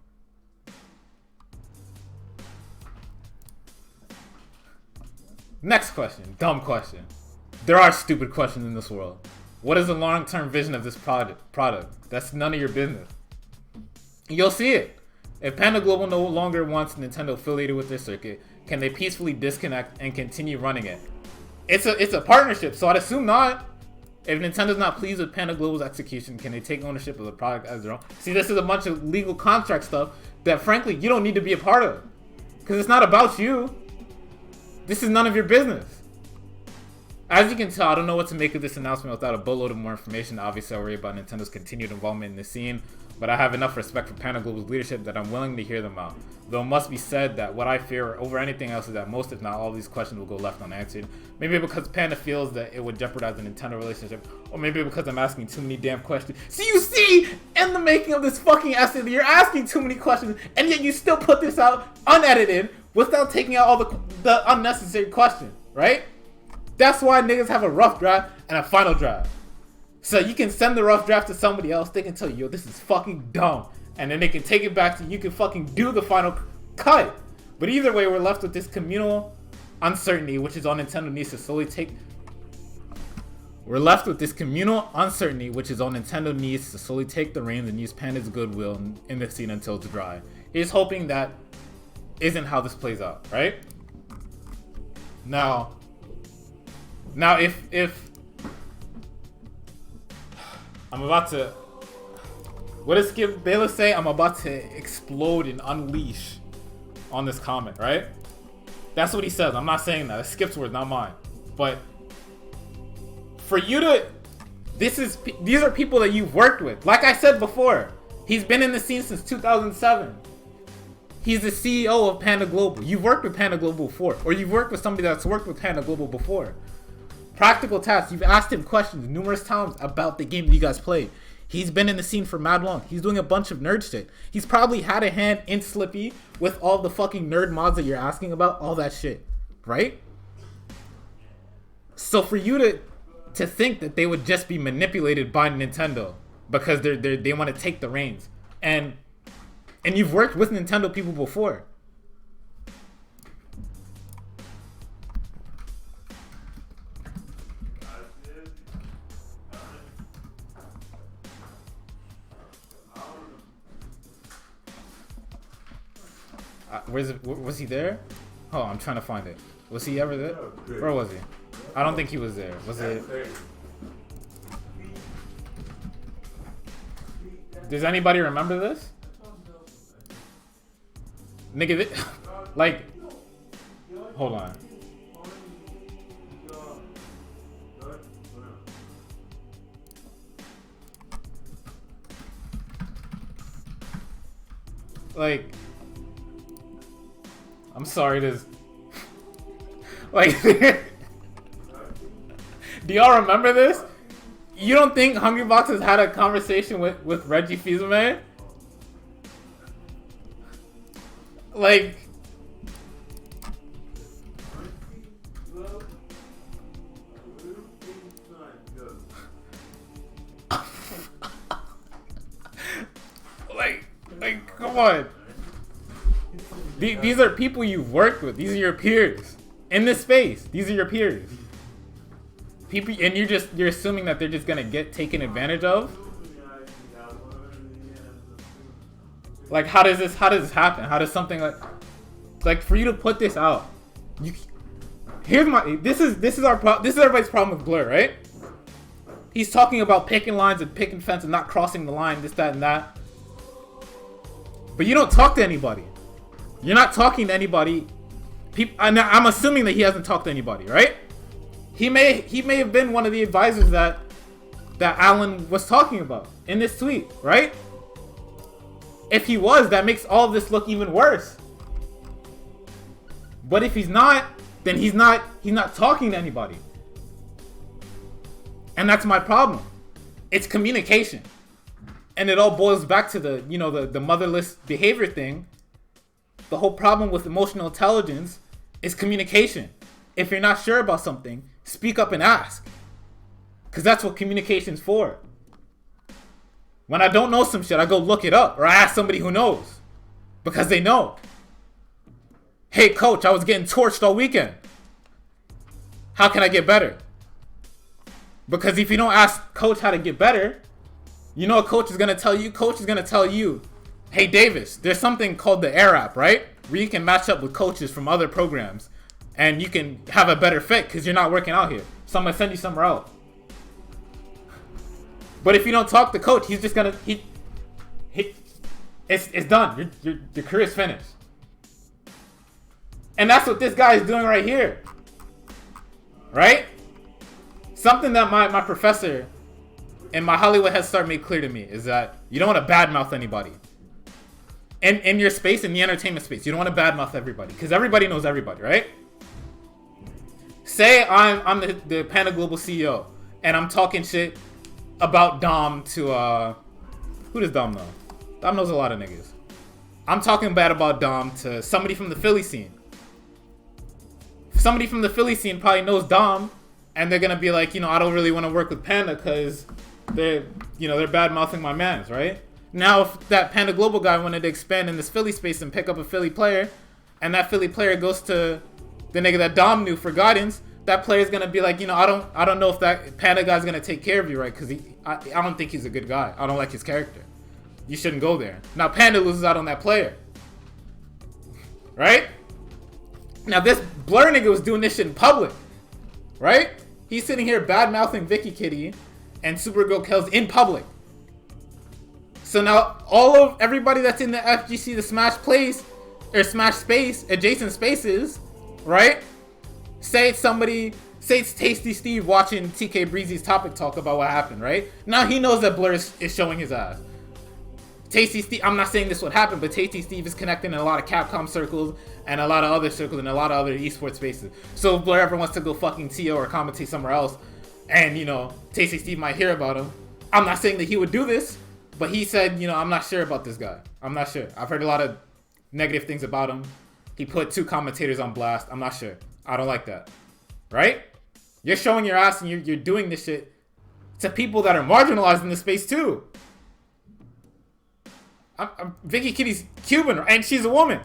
Next question. Dumb question. There are stupid questions in this world. What is the long-term vision of this product? That's none of your business. You'll see it. If Panda Global no longer wants Nintendo affiliated with their circuit, can they peacefully disconnect and continue running it? It's a partnership, so I'd assume not. If Nintendo's not pleased with Panda Global's execution, can they take ownership of the product as their own? See, this is a bunch of legal contract stuff that, frankly, you don't need to be a part of. Because it's not about you. This is none of your business. As you can tell, I don't know what to make of this announcement without a boatload of more information. Obviously, I worry about Nintendo's continued involvement in the scene, but I have enough respect for Panda Global's leadership that I'm willing to hear them out. Though it must be said that what I fear over anything else is that most, if not all, of these questions will go left unanswered. Maybe because Panda feels that it would jeopardize the Nintendo relationship, or maybe because I'm asking too many damn questions. So you see, in the making of this fucking essay, you're asking too many questions, and yet you still put this out unedited without taking out all the unnecessary questions, right? That's why niggas have a rough draft and a final draft. So you can send the rough draft to somebody else, they can tell you, yo, this is fucking dumb. And then they can take it back to you, can fucking do the final cut. But either way, we're left with this communal uncertainty, which is all Nintendo needs to slowly take. We're left with this communal uncertainty, which is all Nintendo needs to slowly take the reins and use Panda's goodwill in the scene until it's dry. He's hoping that isn't how this plays out, right? Now if I'm about to, what does Skip Bayless say? I'm about to explode and unleash on this comment, right? That's what he says. I'm not saying that. It's Skip's words, not mine. But for you to, these are people that you've worked with. Like I said before, he's been in the scene since 2007. He's the CEO of Panda Global. You've worked with Panda Global before, or you've worked with somebody that's worked with Panda Global before. Practical tasks. You've asked him questions numerous times about the game that you guys played. He's been in the scene for mad long. He's doing a bunch of nerd shit. He's probably had a hand in Slippy with all the fucking nerd mods that you're asking about, all that shit, right? So for you to think that they would just be manipulated by Nintendo because they want to take the reins, and you've worked with Nintendo people before. Was he there? Oh, I'm trying to find it. Was he ever there? Where was he? I don't think he was there. Was it? Does anybody remember this? Nigga, like, hold on. Like, I'm sorry, this. Like, do y'all remember this? You don't think Hungrybox has had a conversation with Reggie Fils-Aimé? Like, come on. These are people you've worked with. These are your peers in this space. These are your peers. People, and you're assuming that they're just gonna get taken advantage of. Like, how does this happen? How does something like for you to put this out? This is everybody's problem with Blur, right? He's talking about picking lines and picking fence and not crossing the line, this, that, and that. But you don't talk to anybody. You're not talking to anybody. I'm assuming that he hasn't talked to anybody, right? He may have been one of the advisors that that Alan was talking about in this tweet, right? If he was, that makes all of this look even worse. But if he's not, then he's not talking to anybody. And that's my problem. It's communication. And it all boils back to the motherless behavior thing. The whole problem with emotional intelligence is communication. If you're not sure about something, speak up and ask. Because that's what communication's for. When I don't know some shit, I go look it up. Or I ask somebody who knows. Because they know. Hey coach, I was getting torched all weekend. How can I get better? Because if you don't ask coach how to get better, you know what coach is going to tell you? Coach is going to tell you, hey Davis, there's something called the Air app, right? Where you can match up with coaches from other programs. And you can have a better fit because you're not working out here. So I'm going to send you somewhere else. But if you don't talk to coach, he's just going to... It's done. Your career's finished. And that's what this guy is doing right here. Right? Something that my professor in my Hollywood Head Start made clear to me is that you don't want to badmouth anybody. In your space, in the entertainment space, you don't want to badmouth everybody. Because everybody knows everybody, right? Say I'm the Panda Global CEO, and I'm talking shit about Dom to, who does Dom know? Dom knows a lot of niggas. I'm talking bad about Dom to somebody from the Philly scene. Somebody from the Philly scene probably knows Dom, and they're gonna be like, I don't really want to work with Panda because they're bad mouthing my mans, right? Now, if that Panda Global guy wanted to expand in this Philly space and pick up a Philly player, and that Philly player goes to the nigga that Dom knew for guidance, that player's gonna be like, I don't know if that Panda guy's gonna take care of you, right? Because I don't think he's a good guy. I don't like his character. You shouldn't go there. Now Panda loses out on that player, right? Now this Blur nigga was doing this shit in public, right? He's sitting here bad mouthing Vicky Kitty and Supergirl Kells in public. So now everybody that's in the FGC, the Smash Place or Smash Space, adjacent spaces, right? Say it's Tasty Steve watching TK Breezy's topic talk about what happened, right? Now he knows that Blur is showing his ass. Tasty Steve, I'm not saying this would happen, but Tasty Steve is connecting in a lot of Capcom circles and a lot of other circles and a lot of other esports spaces. So if Blur ever wants to go fucking TO or commentate somewhere else, and Tasty Steve might hear about him, I'm not saying that he would do this, but he said, I'm not sure about this guy. I'm not sure. I've heard a lot of negative things about him. He put 2 commentators on blast. I'm not sure. I don't like that. Right? You're showing your ass and you're doing this shit to people that are marginalized in the space too. Vicky Kitty's Cuban and she's a woman.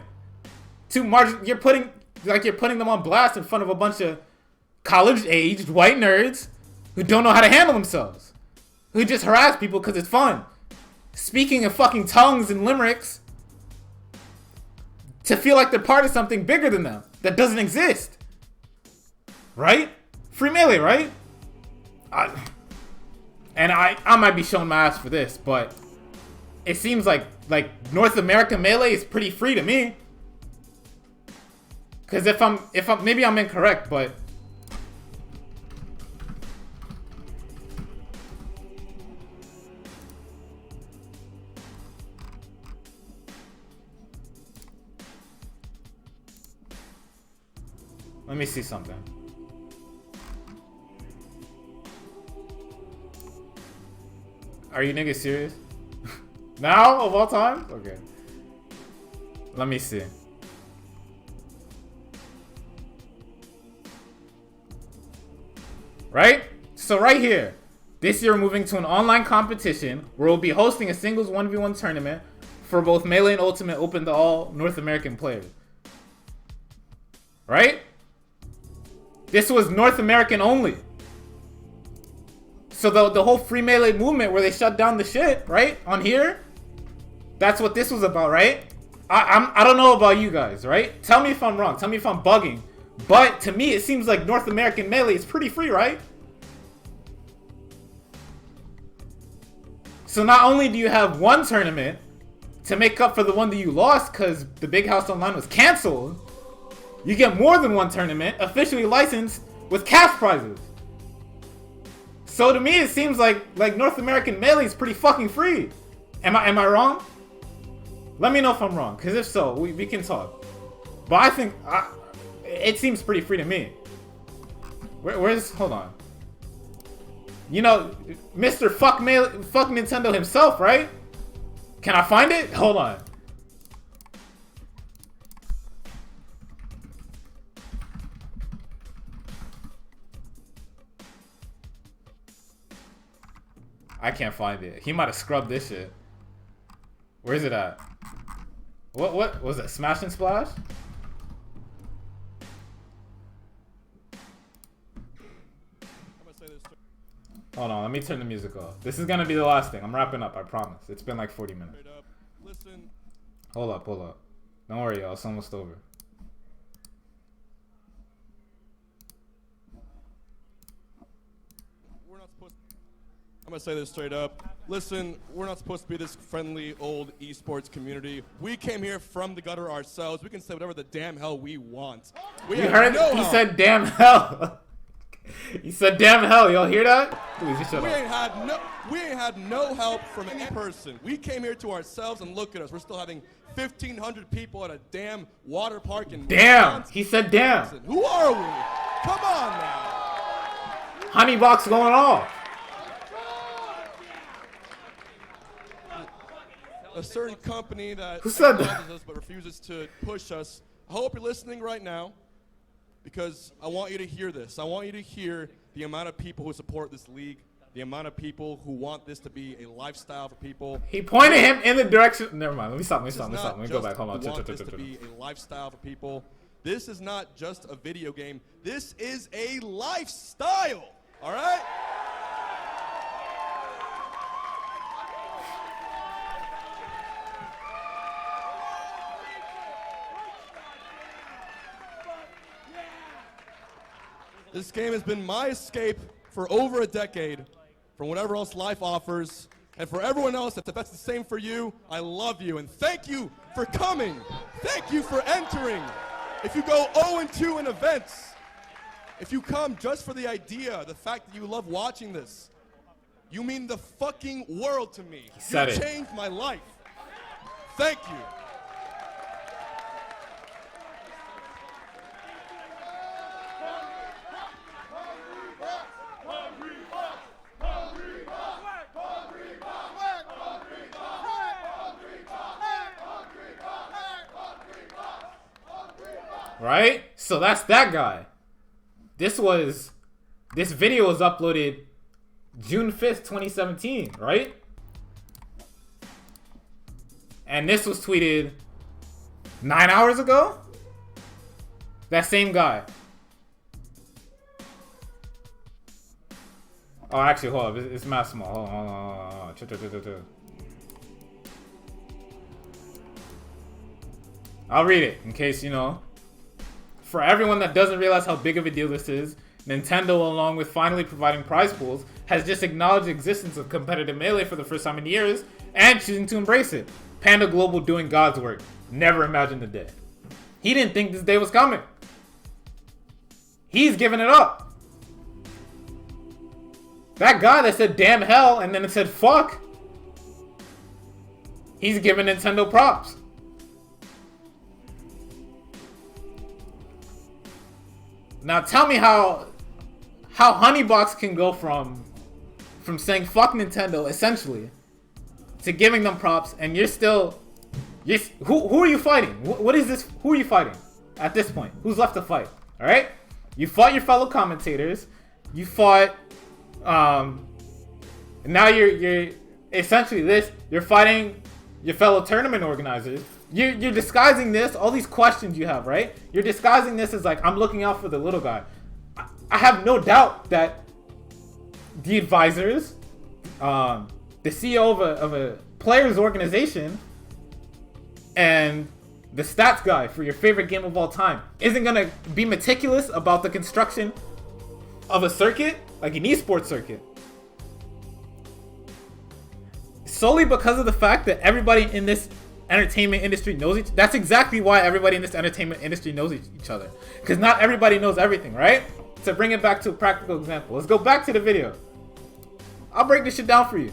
You're putting them on blast in front of a bunch of college-aged white nerds who don't know how to handle themselves, who just harass people because it's fun, speaking in fucking tongues and limericks to feel like they're part of something bigger than them that doesn't exist. Right? Free Melee, right? I might be showing my ass for this, but it seems like North America Melee is pretty free to me. Cause if I'm maybe I'm incorrect, but let me see something. Are you niggas serious? Now of all time? Okay. Let me see. Right? So right here, this year we're moving to an online competition where we'll be hosting a singles 1v1 tournament for both Melee and Ultimate open to all North American players. Right? This was North American only. So the whole Free Melee movement where they shut down the shit, right? On here, that's what this was about, right? I don't know about you guys, right? Tell me if I'm wrong. Tell me if I'm bugging. But to me, it seems like North American Melee is pretty free, right? So not only do you have one tournament to make up for the one that you lost because the Big House Online was canceled, you get more than one tournament officially licensed with cash prizes. So to me, it seems like North American Melee is pretty fucking free. Am I wrong? Let me know if I'm wrong, because if so, we can talk. But I think it seems pretty free to me. Where's hold on? You know, Mr. Fuck Nintendo himself, right? Can I find it? Hold on. I can't find it. He might have scrubbed this shit. Where's it at? What was it? Smash and Splash? Hold on, let me turn the music off. This is gonna be the last thing. I'm wrapping up, I promise. It's been like 40 minutes. Hold up. Don't worry, y'all. It's almost over. I'm gonna say this straight up. Listen, we're not supposed to be this friendly old esports community. We came here from the gutter ourselves. We can say whatever the damn hell we want. You heard it? He said damn hell. He said damn hell. Y'all hear that? Please, shut up. We ain't had no help from any person. We came here to ourselves and look at us. We're still having 1,500 people at a damn water park in damn. Wisconsin. He said damn. Who are we? Come on now. Honeybox going off. A certain company that Who said that? us but refuses to push us. I hope you're listening right now, because I want you to hear this. I want you to hear the amount of people who support this league, the amount of people who want this to be a lifestyle for people. He pointed him in the direction. Never mind. Let me stop. Let me go back. Hold on. Want this to be a lifestyle for people. This is not just a video game. This is a lifestyle. All right? This game has been my escape for over a decade from whatever else life offers. And for everyone else, if that's the same for you, I love you. And thank you for coming. Thank you for entering. If you go 0-2 in events, if you come just for the idea, the fact that you love watching this, you mean the fucking world to me. You changed my life. Thank you. Right? So that's that guy. This video was uploaded June 5th, 2017, right? And this was tweeted 9 hours ago? That same guy. Oh, actually, hold up. It's Massimo. Hold on. I'll read it in case, you know. For everyone that doesn't realize how big of a deal this is, Nintendo, along with finally providing prize pools, has just acknowledged the existence of competitive Melee for the first time in years and choosing to embrace it. Panda Global doing God's work. Never imagined the day. He didn't think this day was coming. He's giving it up. That guy that said damn hell and then it said fuck, he's giving Nintendo props. Now tell me how Honeybox can go from saying fuck Nintendo essentially to giving them props, and you're still who are you fighting? What is this? Who are you fighting at this point? Who's left to fight? All right, you fought your fellow commentators. You fought now you're essentially this. You're fighting your fellow tournament organizers. You're disguising this, all these questions you have, right? You're disguising this as like, I'm looking out for the little guy. I have no doubt that the advisors, the CEO of a player's organization, and the stats guy for your favorite game of all time isn't going to be meticulous about the construction of a circuit, like an esports circuit. Solely because of the fact that everybody in this entertainment industry knows that's exactly why everybody in this entertainment industry knows each other, because not everybody knows everything, right? To bring it back to a practical example, let's go back to the video. I'll break this shit down for you.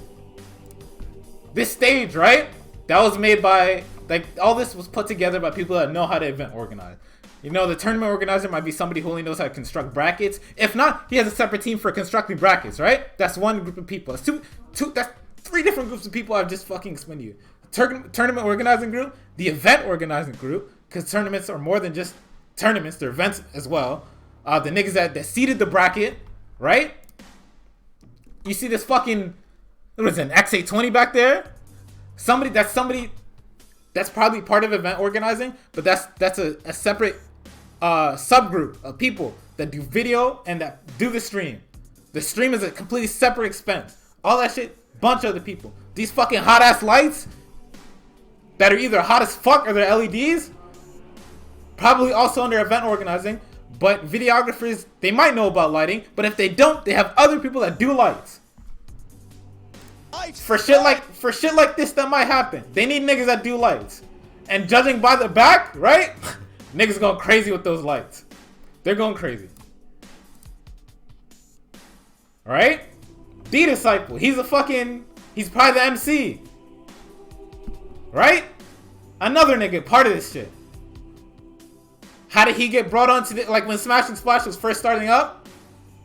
This stage, right? That was made by, like, all this was put together by people that know how to event organize. You know, the tournament organizer might be somebody who only knows how to construct brackets. If not, he has a separate team for constructing brackets, right? That's one group of people. That's that's 3 different groups of people I've just fucking explained to you. Tournament organizing group, the event organizing group, because tournaments are more than just tournaments, they're events as well. The niggas that seeded the bracket, right? You see this fucking, what is it, an X820 back there? Somebody that's probably part of event organizing, but that's a separate subgroup of people that do video and that do the stream. The stream is a completely separate expense. All that shit, bunch of other people. These fucking hot ass lights that are either hot as fuck or they're LEDs, probably also under event organizing. But videographers, they might know about lighting, but if they don't, they have other people that do lights. For shit like this that might happen, they need niggas that do lights. And judging by the back, right? Niggas going crazy with those lights. They're going crazy. Alright? D-Disciple, he's probably the MC. Right? Another nigga, part of this shit. How did he get brought onto the, like when Smash and Splash was first starting up?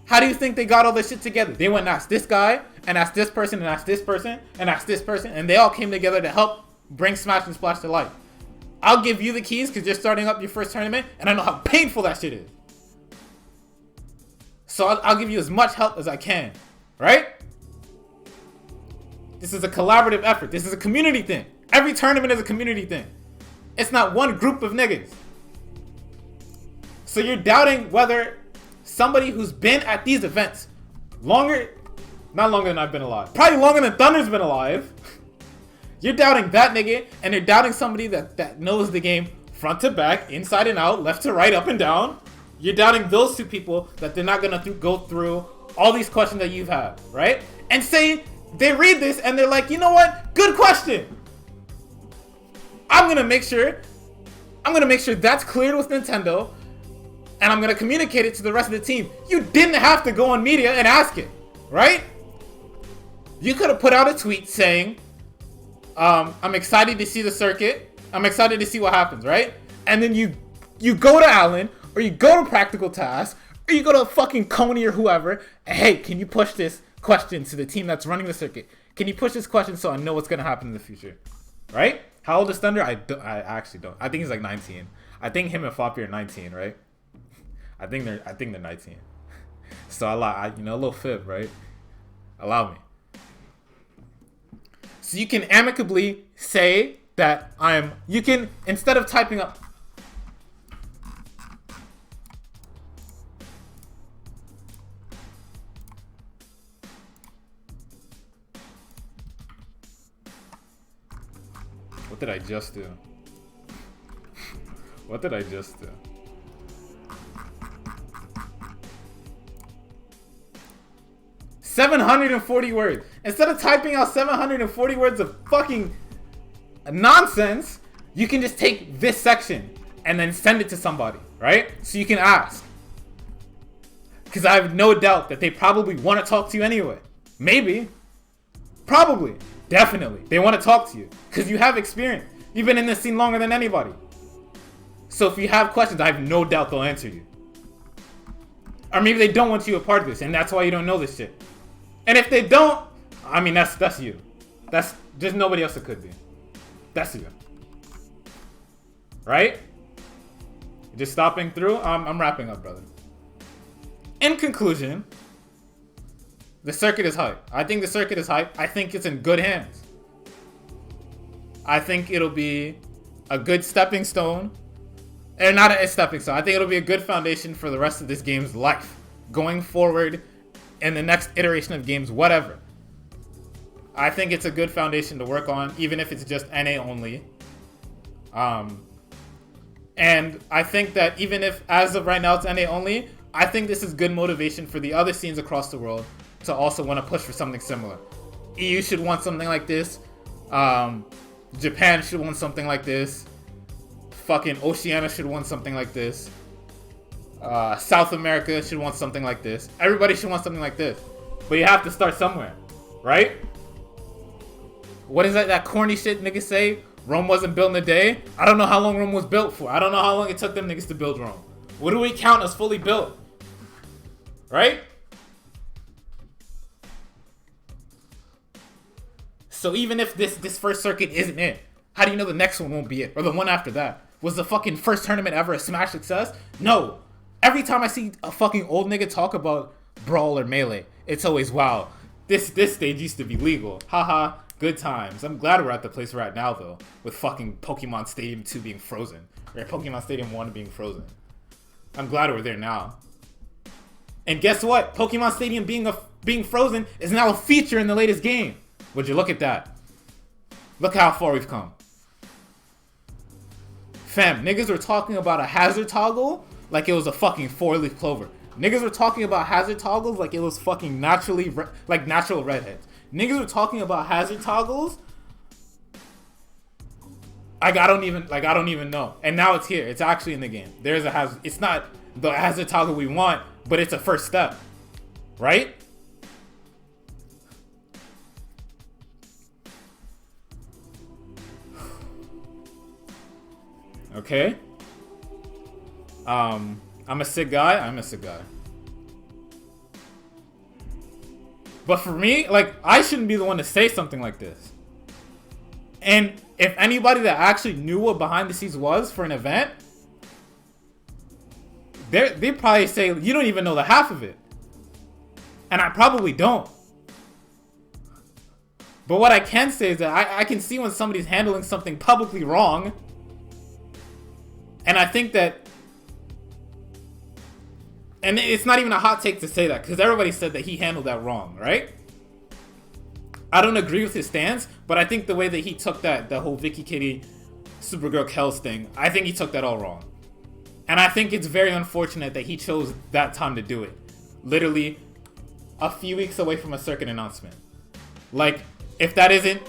How do you think they got all this shit together? They went and asked this guy, and asked this person, and asked this person, and asked this person, and they all came together to help bring Smash and Splash to life. I'll give you the keys because you're starting up your first tournament, and I know how painful that shit is. So I'll give you as much help as I can, right? This is a collaborative effort. This is a community thing. Every tournament is a community thing. It's not one group of niggas. So you're doubting whether somebody who's been at these events not longer than I've been alive, probably longer than Thunder's been alive. You're doubting that nigga, and you're doubting somebody that knows the game front to back, inside and out, left to right, up and down. You're doubting those 2 people that they're not gonna go through all these questions that you've had, right? And say they read this and they're like, you know what? Good question. I'm gonna make sure that's cleared with Nintendo, and I'm gonna communicate it to the rest of the team. You didn't have to go on media and ask it, right? You could have put out a tweet saying, I'm excited to see the circuit. I'm excited to see what happens, right? And then you go to Alan, or you go to Practical Task, or you go to fucking Coney or whoever, and hey, can you push this question to the team that's running the circuit? Can you push this question so I know what's gonna happen in the future, right? How old is Thunder? I actually don't. I think he's like 19. I think him and Floppy are 19, right? I think they're 19. So a little fib, right? Allow me. So you can amicably say that you can, instead of typing up, what did I just do? What did I just do? $740 words. Instead of typing out 740 words of fucking nonsense, you can just take this section and then send it to somebody, right? So you can ask. Because I have no doubt that they probably want to talk to you anyway. Maybe. Probably. Definitely. They want to talk to you. Because you have experience. You've been in this scene longer than anybody. So if you have questions, I have no doubt they'll answer you. Or maybe they don't want you a part of this, and that's why you don't know this shit. And if they don't, I mean, that's you. That's just nobody else it could be. That's you. Right? Just stopping through. I'm wrapping up, brother. In conclusion, the circuit is hype. I think the circuit is hype. I think it's in good hands. I think it'll be a good stepping stone. And not a stepping stone. I think it'll be a good foundation for the rest of this game's life. Going forward in the next iteration of games, whatever. I think it's a good foundation to work on, even if it's just NA only. And I think that even if, as of right now, it's NA only, I think this is good motivation for the other scenes across the world to also want to push for something similar. EU should want something like this. Japan should want something like this. Fucking Oceania should want something like this. South America should want something like this. Everybody should want something like this. But you have to start somewhere. right? What is that corny shit niggas say? Rome wasn't built in a day. I don't know how long Rome was built for. I don't know how long it took them niggas to build Rome. What do we count as fully built? Right? So even if this first circuit isn't it, how do you know the next one won't be it? Or the one after that? Was the fucking first tournament ever a smash success? No. Every time I see a fucking old nigga talk about Brawl or Melee, it's always, wow, this stage used to be legal. Haha, good times. I'm glad we're at the place we're at now, though, with fucking Pokemon Stadium 2 being frozen. Or Pokemon Stadium 1 being frozen. I'm glad we're there now. And guess what? Pokemon Stadium being frozen is now a feature in the latest game. Would you look at that? Look how far we've come. Fam, niggas were talking about a hazard toggle like it was a fucking 4-leaf clover. Niggas were talking about hazard toggles like it was fucking like natural redheads. Niggas were talking about hazard toggles. I don't even know. And now it's here. It's actually in the game. There's a hazard. It's not the hazard toggle we want, but it's a first step. Right? Okay. I'm a sick guy. But for me, like, I shouldn't be the one to say something like this. And if anybody that actually knew what behind the scenes was for an event, they probably say, you don't even know the half of it. And I probably don't. But what I can say is that I can see when somebody's handling something publicly wrong. And I think that, and it's not even a hot take to say that, because everybody said that he handled that wrong, right? I don't agree with his stance, but I think the way that he took the whole Vicky Kitty, Supergirl Kells thing, I think he took that all wrong. And I think it's very unfortunate that he chose that time to do it. Literally a few weeks away from a circuit announcement. Like, if that isn't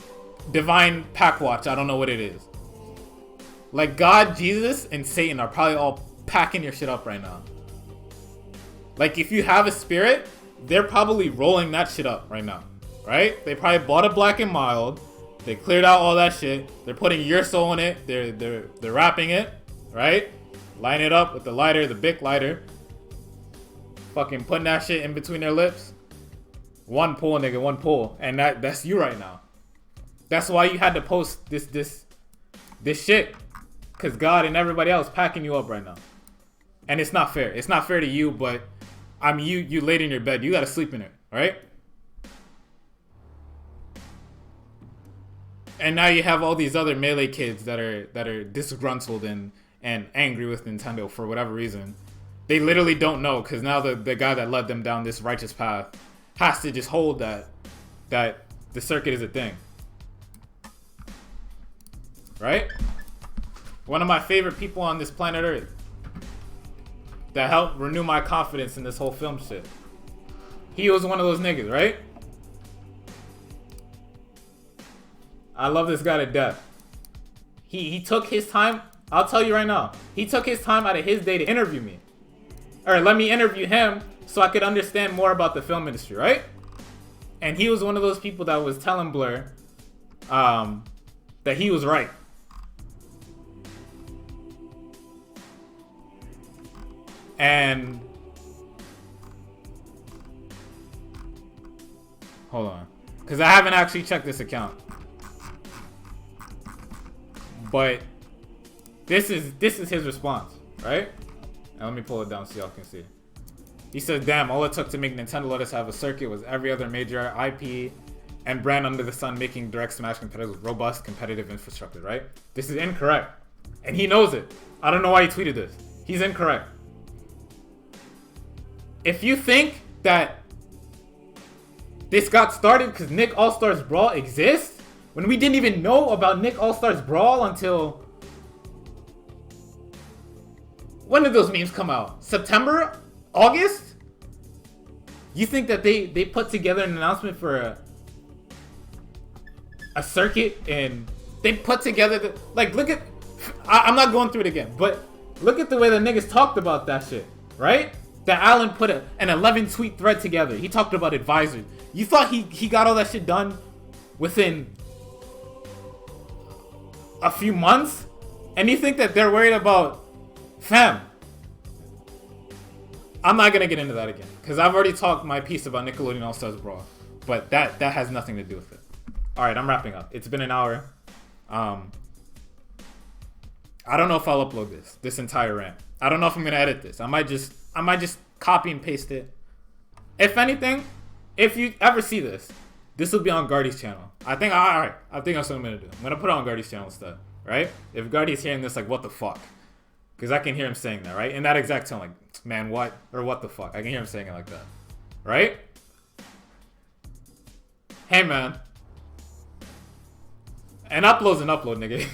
divine pack watch, I don't know what it is. Like, God, Jesus, and Satan are probably all packing your shit up right now. Like, if you have a spirit, they're probably rolling that shit up right now. Right? They probably bought a Black and Mild. They cleared out all that shit. They're putting your soul in it. They're wrapping it. Right? Line it up with the lighter, the Bic lighter. Fucking putting that shit in between their lips. One pull, nigga, one pull. And that's you right now. That's why you had to post this shit. Because God and everybody else packing you up right now. And it's not fair. It's not fair to you, but I mean, you laid in your bed. You gotta sleep in it, right? And now you have all these other Melee kids that are disgruntled and angry with Nintendo for whatever reason. They literally don't know, because now the guy that led them down this righteous path has to just hold that the circuit is a thing. Right? One of my favorite people on this planet Earth that helped renew my confidence in this whole film shit. He was one of those niggas, right? I love this guy to death. He took his time. I'll tell you right now. He took his time out of his day to interview me. Or let me interview him so I could understand more about the film industry, right? And he was one of those people that was telling Blur that he was right. And hold on, because I haven't actually checked this account, but this is his response, right? And let me pull it down so y'all can see. He says, "Damn, all it took to make Nintendo let us have a circuit was every other major IP and brand under the sun making direct Smash competitors with robust competitive infrastructure." Right? This is incorrect, and he knows it. I don't know why he tweeted this. He's incorrect. If you think that this got started because Nick All-Stars Brawl exists, when we didn't even know about Nick All-Stars Brawl until... When did those memes come out? September? August? You think that they put together an announcement for a circuit and they put together... look at... I'm not going through it again, but look at the way the niggas talked about that shit, right? that Allen put an 11 tweet thread together. He talked about advisors. You thought he got all that shit done within a few months? And you think that they're worried about, fam? I'm not gonna get into that again because I've already talked my piece about Nickelodeon All Stars Brawl, but that has nothing to do with it. All right, I'm wrapping up. It's been an hour. I don't know if I'll upload this entire rant. I don't know if I'm gonna edit this. I might just copy and paste it. If anything, if you ever see this will be on Gardy's channel. I think that's what I'm gonna do. I'm gonna put it on Gardy's channel instead, right? If Gardy's hearing this, like, what the fuck? Because I can hear him saying that, right? In that exact tone, like, man, what? Or what the fuck? I can hear him saying it like that, right? Hey, man. An upload's an upload, nigga.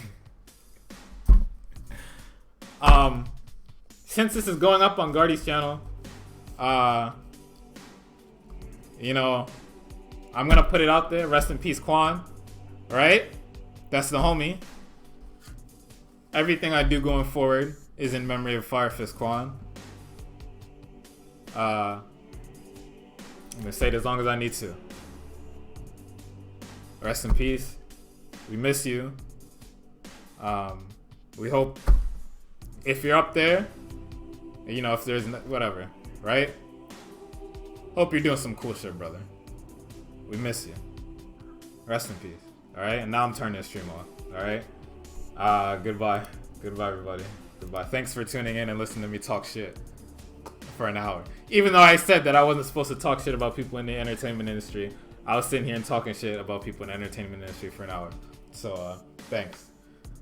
Since this is going up on Gardy's channel, you know, I'm gonna put it out there. Rest in peace, Quan. Right? That's the homie. Everything I do going forward is in memory of Firefist Quan. I'm gonna say it as long as I need to. Rest in peace. We miss you. We hope if you're up there, you know, if there's whatever, right? Hope you're doing some cool shit, brother. We miss you. Rest in peace. All right, and now I'm turning the stream off. All right. Goodbye. Goodbye, everybody. Goodbye. Thanks for tuning in and listening to me talk shit for an hour. Even though I said that I wasn't supposed to talk shit about people in the entertainment industry, I was sitting here and talking shit about people in the entertainment industry for an hour. So, thanks.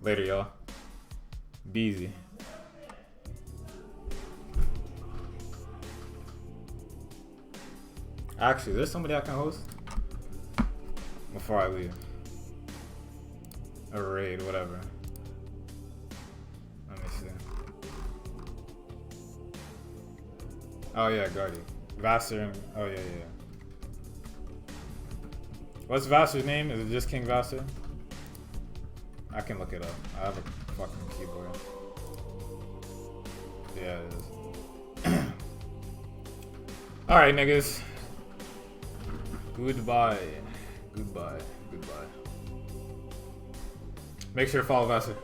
Later, y'all. Be easy. Actually, there's somebody I can host before I leave. A raid, whatever. Let me see. Oh yeah, Guardy. Vassar and oh yeah. What's Vassar's name? Is it just King Vassar? I can look it up. I have a fucking keyboard. Yeah, it is. Alright, niggas. Goodbye. Goodbye. Make sure to follow Vassar.